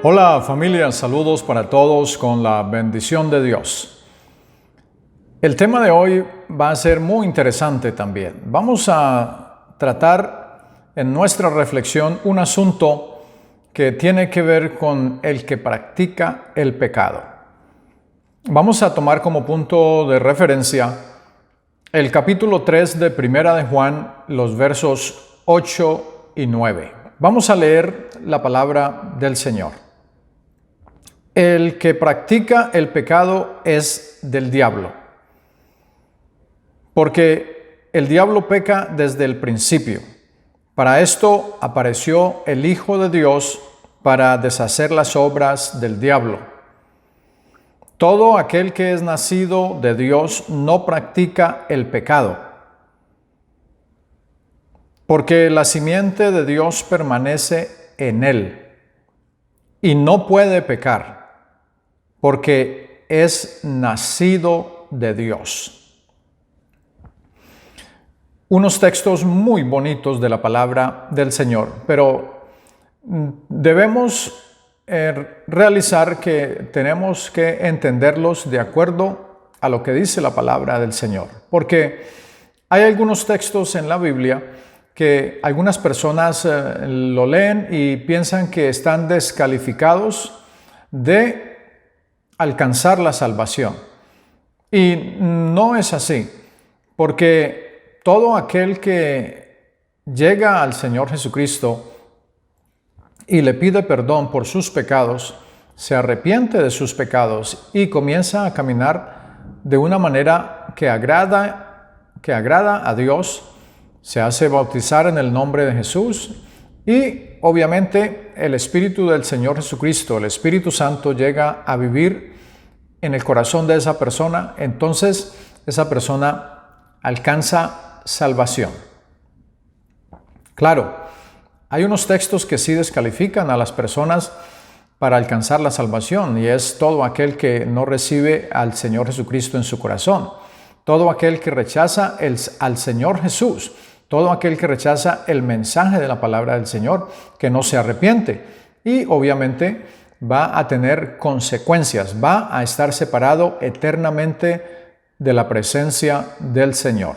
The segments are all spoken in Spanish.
Hola familia, saludos para todos con la bendición de Dios. El tema de hoy va a ser muy interesante también. Vamos a tratar en nuestra reflexión un asunto que tiene que ver con el que practica el pecado. Vamos a tomar como punto de referencia el capítulo 3 de Primera de Juan, los versos 8 y 9. Vamos a leer la palabra del Señor. El que practica el pecado es del diablo, porque el diablo peca desde el principio. Para esto apareció el Hijo de Dios para deshacer las obras del diablo. Todo aquel que es nacido de Dios no practica el pecado, porque la simiente de Dios permanece en él y no puede pecar, porque es nacido de Dios. Unos textos muy bonitos de la palabra del Señor, pero debemos realizar que tenemos que entenderlos de acuerdo a lo que dice la palabra del Señor, porque hay algunos textos en la Biblia que algunas personas lo leen y piensan que están descalificados de alcanzar la salvación. Y no es así, porque todo aquel que llega al Señor Jesucristo y le pide perdón por sus pecados, se arrepiente de sus pecados y comienza a caminar de una manera que agrada a Dios, se hace bautizar en el nombre de Jesús y obviamente el Espíritu del Señor Jesucristo, el Espíritu Santo, llega a vivir en el corazón de esa persona. Entonces esa persona alcanza salvación. Claro, hay unos textos que sí descalifican a las personas para alcanzar la salvación, y es todo aquel que no recibe al Señor Jesucristo en su corazón, todo aquel que rechaza al Señor Jesús, todo aquel que rechaza el mensaje de la palabra del Señor, que no se arrepiente, y obviamente va a tener consecuencias, va a estar separado eternamente de la presencia del Señor.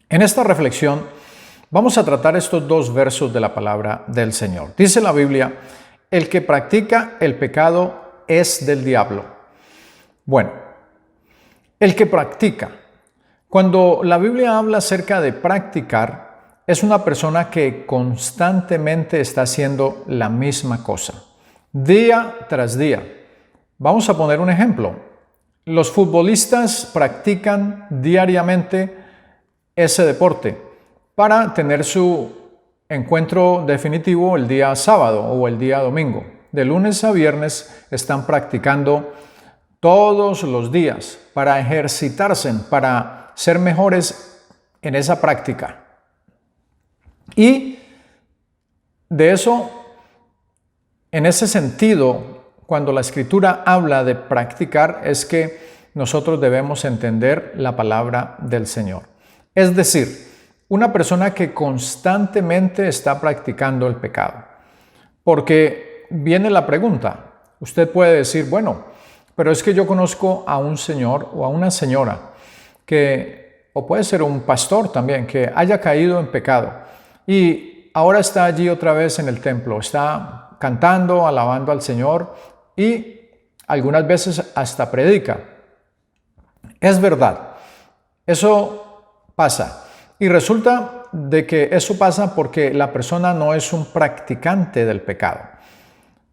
En esta reflexión vamos a tratar estos dos versos de la palabra del Señor. Dice la Biblia: el que practica el pecado es del diablo. Bueno, el que practica. Cuando la Biblia habla acerca de practicar, es una persona que constantemente está haciendo la misma cosa, día tras día. Vamos a poner un ejemplo. Los futbolistas practican diariamente ese deporte para tener su encuentro definitivo el día sábado o el día domingo. De lunes a viernes están practicando todos los días para ejercitarse, para ser mejores en esa práctica. Y de eso, en ese sentido, cuando la Escritura habla de practicar, es que nosotros debemos entender la palabra del Señor. Es decir, una persona que constantemente está practicando el pecado. Porque viene la pregunta, usted puede decir, bueno, pero es que yo conozco a un señor o a una señora o puede ser un pastor también, que haya caído en pecado y ahora está allí otra vez en el templo, está cantando, alabando al Señor y algunas veces hasta predica. Es verdad, eso pasa. Y resulta de que eso pasa porque la persona no es un practicante del pecado.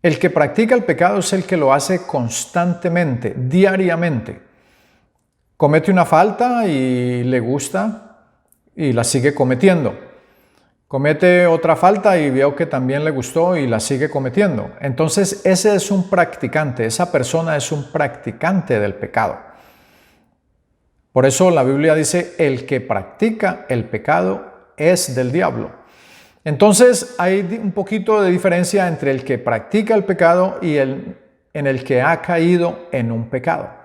El que practica el pecado es el que lo hace constantemente, diariamente. Comete una falta y le gusta y la sigue cometiendo. Comete otra falta y veo que también le gustó y la sigue cometiendo. Entonces ese es un practicante, esa persona es un practicante del pecado. Por eso la Biblia dice, el que practica el pecado es del diablo. Entonces hay un poquito de diferencia entre el que practica el pecado y en el que ha caído en un pecado.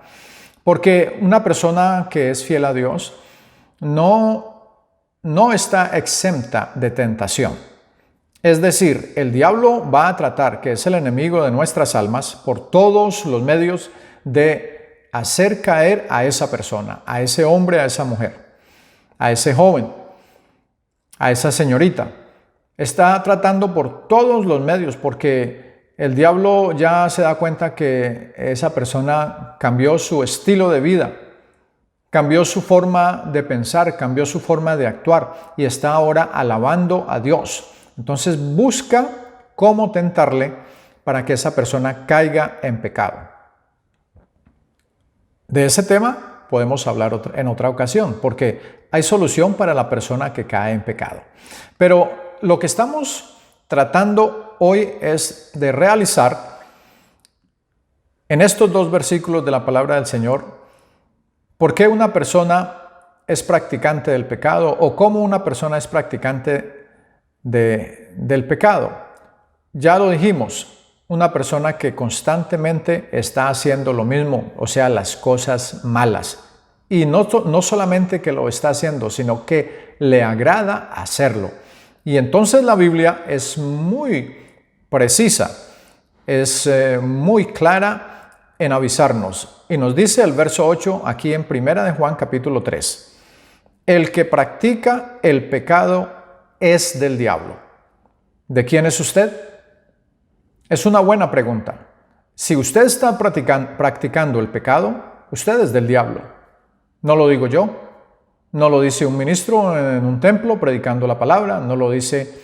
Porque una persona que es fiel a Dios no está exenta de tentación. Es decir, el diablo va a tratar, que es el enemigo de nuestras almas, por todos los medios de hacer caer a esa persona, a ese hombre, a esa mujer, a ese joven, a esa señorita. Está tratando por todos los medios, porque el diablo ya se da cuenta que esa persona cambió su estilo de vida, cambió su forma de pensar, cambió su forma de actuar y está ahora alabando a Dios. Entonces busca cómo tentarle para que esa persona caiga en pecado. De ese tema podemos hablar en otra ocasión, porque hay solución para la persona que cae en pecado. Pero lo que estamos tratando hoy es de realizar en estos dos versículos de la palabra del Señor, por qué una persona es practicante del pecado o cómo una persona es practicante del pecado. Ya lo dijimos, una persona que constantemente está haciendo lo mismo, o sea, las cosas malas. Y no solamente que lo está haciendo, sino que le agrada hacerlo. Y entonces la Biblia es muy precisa, es muy clara en avisarnos. Y nos dice el verso 8 aquí en 1 de Juan capítulo 3. El que practica el pecado es del diablo. ¿De quién es usted? Es una buena pregunta. Si usted está practicando el pecado, usted es del diablo. No lo digo yo, no lo dice un ministro en un templo predicando la palabra, no lo dice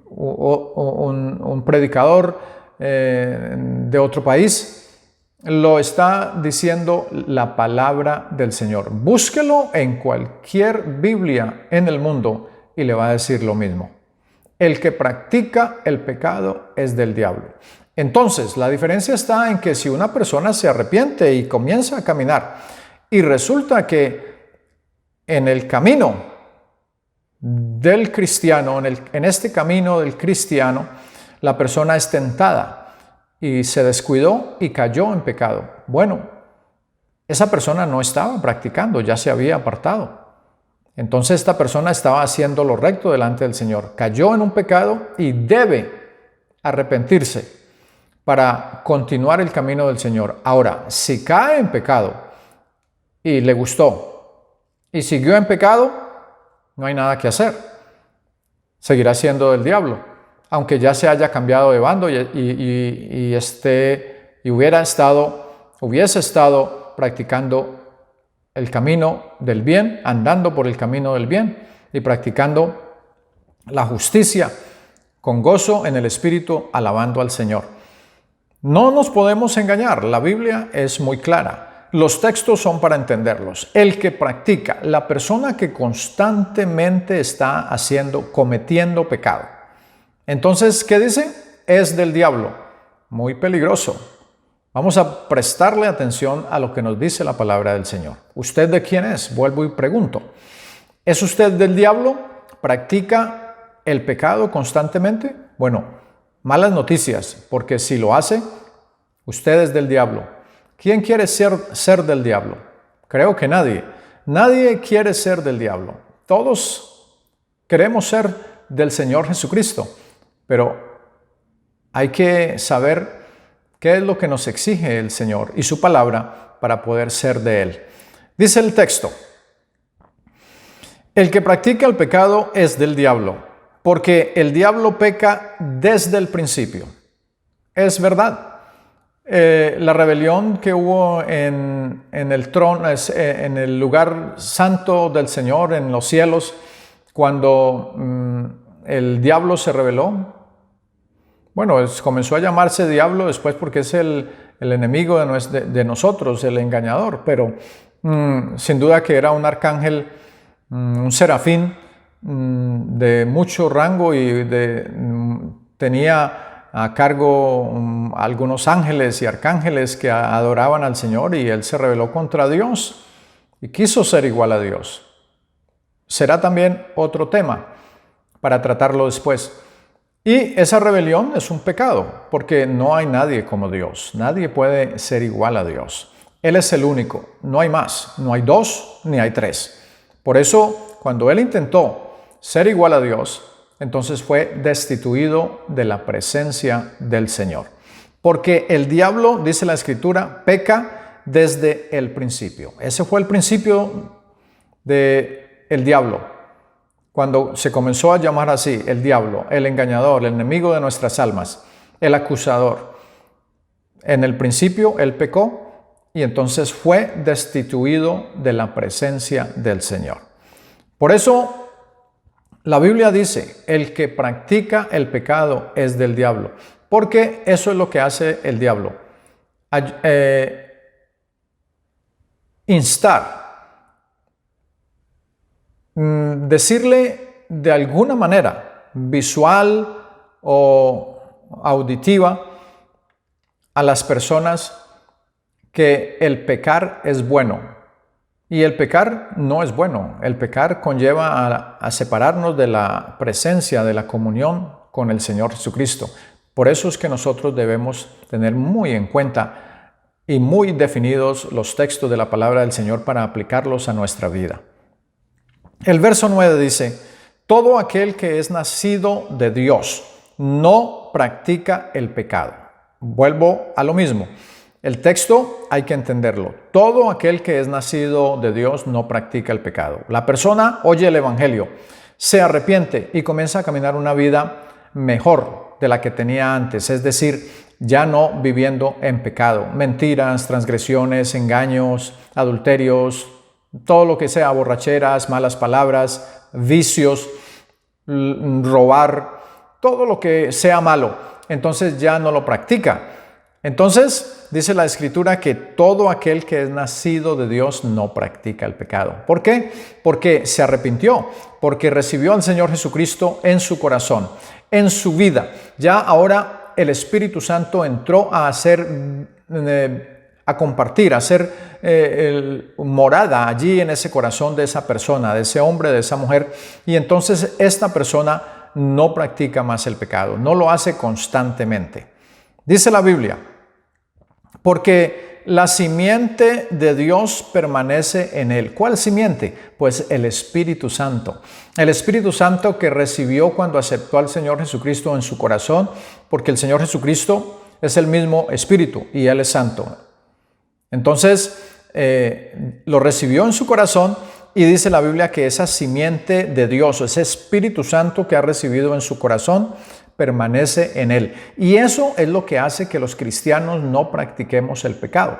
un predicador de otro país. Lo está diciendo la palabra del Señor. Búsquelo en cualquier Biblia en el mundo y le va a decir lo mismo. El que practica el pecado es del diablo. Entonces, la diferencia está en que si una persona se arrepiente y comienza a caminar y resulta que en el camino del cristiano, en este camino del cristiano, la persona es tentada y se descuidó y cayó en pecado. Bueno, esa persona no estaba practicando, ya se había apartado. Entonces esta persona estaba haciendo lo recto delante del Señor. Cayó en un pecado y debe arrepentirse para continuar el camino del Señor. Ahora, si cae en pecado y le gustó y siguió en pecado, no hay nada que hacer. Seguirá siendo del diablo, aunque ya se haya cambiado de bando y hubiese estado practicando el camino del bien, andando por el camino del bien y practicando la justicia con gozo en el Espíritu, alabando al Señor. No nos podemos engañar, la Biblia es muy clara. Los textos son para entenderlos. El que practica, la persona que constantemente está cometiendo pecado. Entonces, ¿qué dice? Es del diablo. Muy peligroso. Vamos a prestarle atención a lo que nos dice la palabra del Señor. ¿Usted de quién es? Vuelvo y pregunto. ¿Es usted del diablo? ¿Practica el pecado constantemente? Bueno, malas noticias, porque si lo hace, usted es del diablo. ¿Quién quiere ser del diablo? Creo que nadie. Nadie quiere ser del diablo. Todos queremos ser del Señor Jesucristo, pero hay que saber ¿qué es lo que nos exige el Señor y su palabra para poder ser de Él? Dice el texto, el que practica el pecado es del diablo, porque el diablo peca desde el principio. Es verdad. La rebelión que hubo en el trono, en el lugar santo del Señor, en los cielos, cuando el diablo se rebeló, bueno, comenzó a llamarse diablo después porque es el enemigo de nosotros, el engañador, pero sin duda que era un arcángel, un serafín de mucho rango y tenía a cargo algunos ángeles y arcángeles que adoraban al Señor, y él se rebeló contra Dios y quiso ser igual a Dios. Será también otro tema para tratarlo después. Y esa rebelión es un pecado, porque no hay nadie como Dios. Nadie puede ser igual a Dios. Él es el único, no hay más, no hay dos ni hay tres. Por eso, cuando él intentó ser igual a Dios, entonces fue destituido de la presencia del Señor. Porque el diablo, dice la Escritura, peca desde el principio. Ese fue el principio del diablo. Cuando se comenzó a llamar así, el diablo, el engañador, el enemigo de nuestras almas, el acusador. En el principio él pecó y entonces fue destituido de la presencia del Señor. Por eso la Biblia dice, el que practica el pecado es del diablo, porque eso es lo que hace el diablo. Instar, decirle de alguna manera, visual o auditiva, a las personas que el pecar es bueno. Y el pecar no es bueno. El pecar conlleva a separarnos de la presencia, de la comunión con el Señor Jesucristo. Por eso es que nosotros debemos tener muy en cuenta y muy definidos los textos de la palabra del Señor para aplicarlos a nuestra vida. El verso 9 dice, todo aquel que es nacido de Dios no practica el pecado. Vuelvo a lo mismo. El texto hay que entenderlo. Todo aquel que es nacido de Dios no practica el pecado. La persona oye el Evangelio, se arrepiente y comienza a caminar una vida mejor de la que tenía antes. Es decir, ya no viviendo en pecado. Mentiras, transgresiones, engaños, adulterios, todo lo que sea, borracheras, malas palabras, vicios, robar, todo lo que sea malo. Entonces ya no lo practica. Entonces, dice la Escritura que todo aquel que es nacido de Dios no practica el pecado. ¿Por qué? Porque se arrepintió, porque recibió al Señor Jesucristo en su corazón, en su vida. Ya ahora el Espíritu Santo entró a compartir, a hacer morada allí en ese corazón de esa persona, de ese hombre, de esa mujer. Y entonces esta persona no practica más el pecado, no lo hace constantemente. Dice la Biblia, porque la simiente de Dios permanece en él. ¿Cuál simiente? Pues el Espíritu Santo. El Espíritu Santo que recibió cuando aceptó al Señor Jesucristo en su corazón, porque el Señor Jesucristo es el mismo Espíritu y Él es santo. Entonces, lo recibió en su corazón y dice la Biblia que esa simiente de Dios, ese Espíritu Santo que ha recibido en su corazón, permanece en él. Y eso es lo que hace que los cristianos no practiquemos el pecado.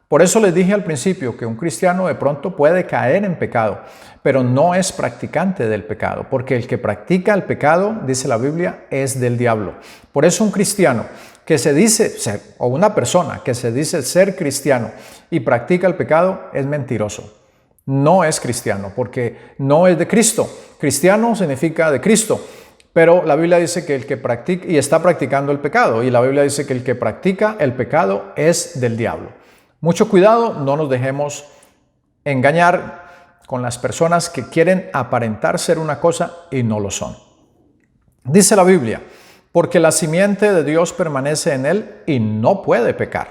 Por eso les dije al principio que un cristiano de pronto puede caer en pecado, pero no es practicante del pecado, porque el que practica el pecado, dice la Biblia, es del diablo. Por eso un cristiano que se dice ser, o una persona que se dice ser cristiano y practica el pecado, es mentiroso. No es cristiano, porque no es de Cristo. Cristiano significa de Cristo. Pero la Biblia dice que el que practica y está practicando el pecado, y la Biblia dice que el que practica el pecado es del diablo. Mucho cuidado, no nos dejemos engañar con las personas que quieren aparentar ser una cosa y no lo son. Dice la Biblia, porque la simiente de Dios permanece en él y no puede pecar.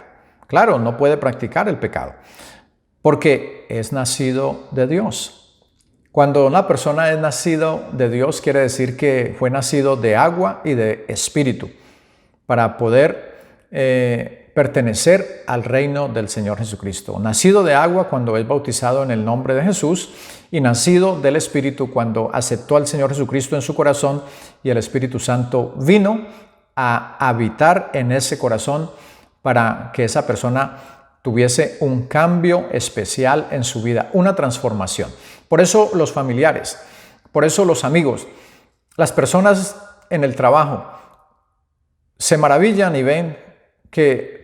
Claro, no puede practicar el pecado, porque es nacido de Dios. Cuando una persona es nacido de Dios, quiere decir que fue nacido de agua y de espíritu para poder pertenecer al reino del Señor Jesucristo. Nacido de agua cuando es bautizado en el nombre de Jesús y nacido del Espíritu cuando aceptó al Señor Jesucristo en su corazón y el Espíritu Santo vino a habitar en ese corazón para que esa persona tuviese un cambio especial en su vida, una transformación. Por eso los familiares, por eso los amigos, las personas en el trabajo se maravillan y ven que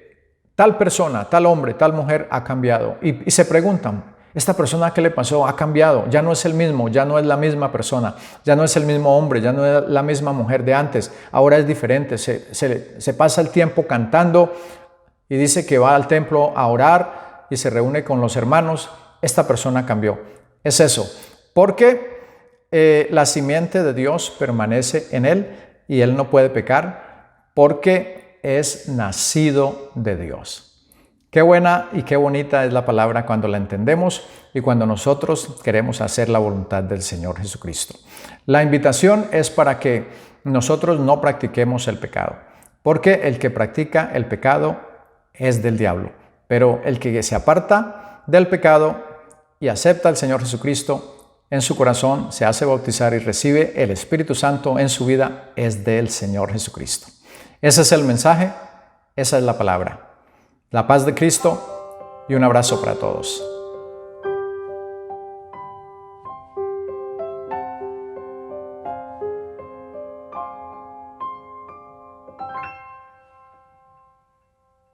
tal persona, tal hombre, tal mujer ha cambiado y se preguntan, ¿esta persona qué le pasó? Ha cambiado, ya no es el mismo, ya no es la misma persona, ya no es el mismo hombre, ya no es la misma mujer de antes, ahora es diferente, se pasa el tiempo cantando y dice que va al templo a orar y se reúne con los hermanos. Esta persona cambió. Es eso, porque la simiente de Dios permanece en él y él no puede pecar porque es nacido de Dios. Qué buena y qué bonita es la palabra cuando la entendemos y cuando nosotros queremos hacer la voluntad del Señor Jesucristo. La invitación es para que nosotros no practiquemos el pecado, porque el que practica el pecado es del diablo, pero el que se aparta del pecado y acepta al Señor Jesucristo en su corazón, se hace bautizar y recibe el Espíritu Santo en su vida, es del Señor Jesucristo. Ese es el mensaje, esa es la palabra. La paz de Cristo y un abrazo para todos.